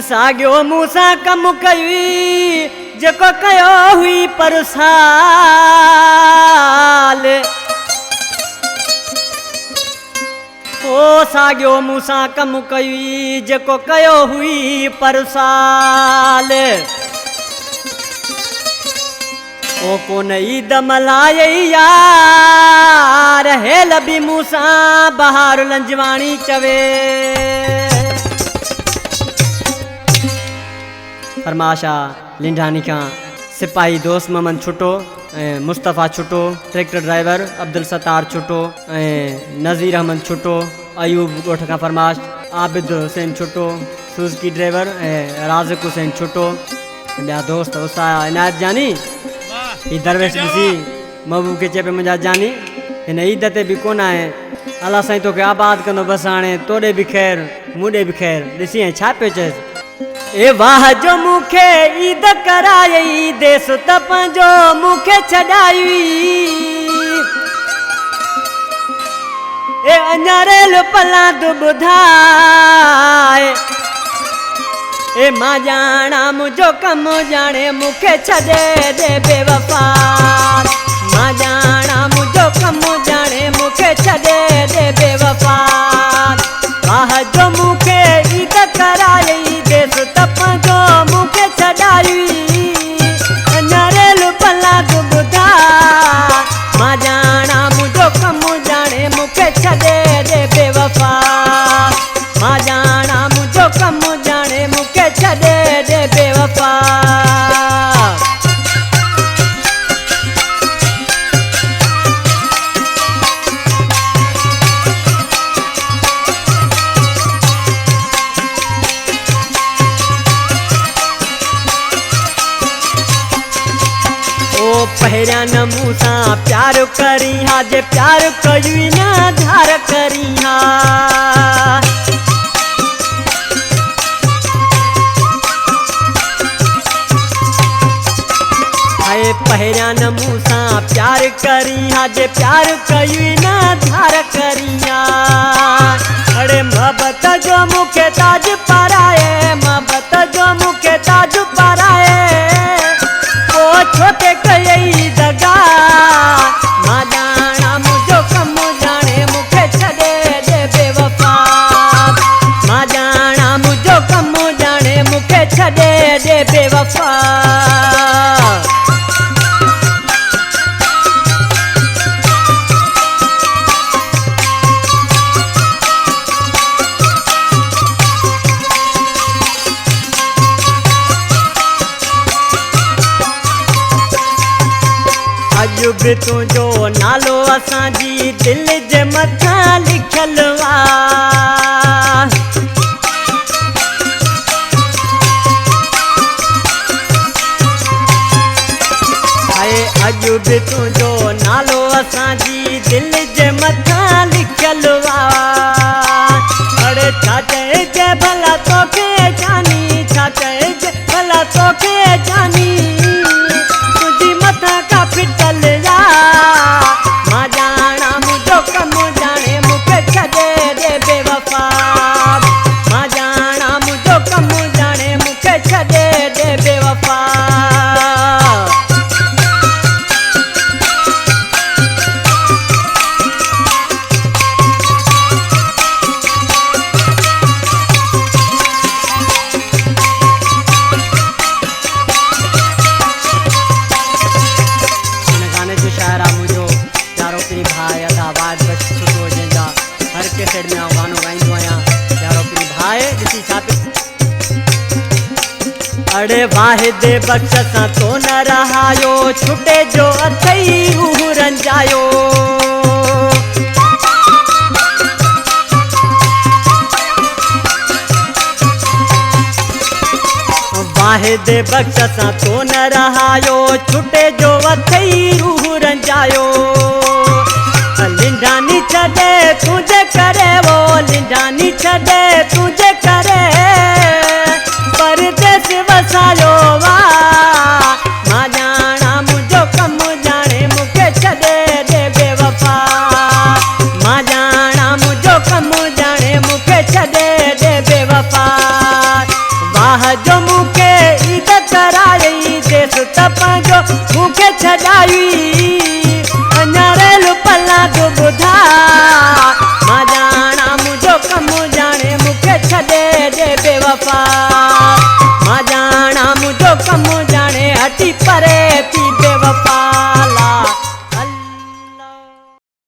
सागियो मूसा कम कई जेको कयो हुई पर साल ओ सागियो मूसा कम कई जेको कयो हुई पर साल ओ कोन ईद मल्हाए यार हेल बि मूसा बहार लंजवाणी चवे फरमाशा लिंडानी का सिपाही दोस्त मोहम्मद छुटो मुस्तफ़ा छुटो ट्रैक्टर ड्राइवर अब्दुल सत्तार छुटो नज़ीर अहमद छुटो अयूब गोठ का फरमाश आबिद हुसैन छुटो सुजुकी ड्राइवर राज़िक हुसैन छुटो ॿिया दोस्त उसा इनायत जानी ही दरवेश ॾिसी महबूब के चए पे मुंहिंजा जानी हिन ईद ते बि कोन आहे अल्लाह साईं तोखे आबाद कंदो बसि हाणे तोॾे बि ख़ैर मूंॾे बि ख़ैर ॾिसी ऐं छा पियो चएसि ए वाह जो मुखे ईद कराई देस त पंहिंजो मुखे छॾाई ए अञारेल पला तू ॿुधाए ए मां ॼाणा मुंहिंजो कमु ॼाणे मुखे छॾे दे बेवफा मां ॼाणा मुंहिंजो कमु ॼाणे मुखे छॾे दे बेवफा वाह जो मुखे ईद कराई देस त पंहिंजो मुखे छॾाई अञारेल पला तू ॿुधाए मां ॼाणा मुंहिंजो कमु ॼाणे मुखे छॾे दे बेवफा मां ॼाणा मुंहिंजो कमु ॼाणे मुखे छॾे दे बेवफा पहिरिया न मूसा प्यार करी हा जे प्यार कई ना धार करी हा हाय पहिरिया न मूसा प्यार करी हा जे प्यार कई ना धार करी हा अरे मोहब्बत जो मुखे ताज पाराए मोहब्बत जो मुखे ताज पाराए ओ छोटे कई दगा मां ॼाणा मुंहिंजो कमु ॼाणे मुखे छॾे दे बेवफा मां ॼाणा मुंहिंजो कमु ॼाणे मुखे छॾे दे बेवफा अॼु बि तुंहिंजो नालो असांजी दिलि जे मथां लिखियल आहे अॼु बि तुंहिंजो नालो असांजी दिलि जे मथां लिखियल अरे छा चइजे भला तोखे जानी छा चइजे भला तोखे जानी तुंहिंजी मथां का फिटल या मां ॼाणा मुंहिंजो कमु ॼाणे मुखे छॾे दे बेवफा मां ॼाणा मुंहिंजो कमु ॼाणे मुखे छॾे दे बेवफा अड़े वाहिद बख्श सां तो न रहायो छुटे जो अथई रूह रंजायो वाहिद बख्श सां तो न रहायो छुटे जो अथई रूह रंजायो लिंडानी छॾे तुंहिंजे करे वो लिंडानी छॾे तुंहिंजे करे परदेस बेवफा मां जाना मुझो कम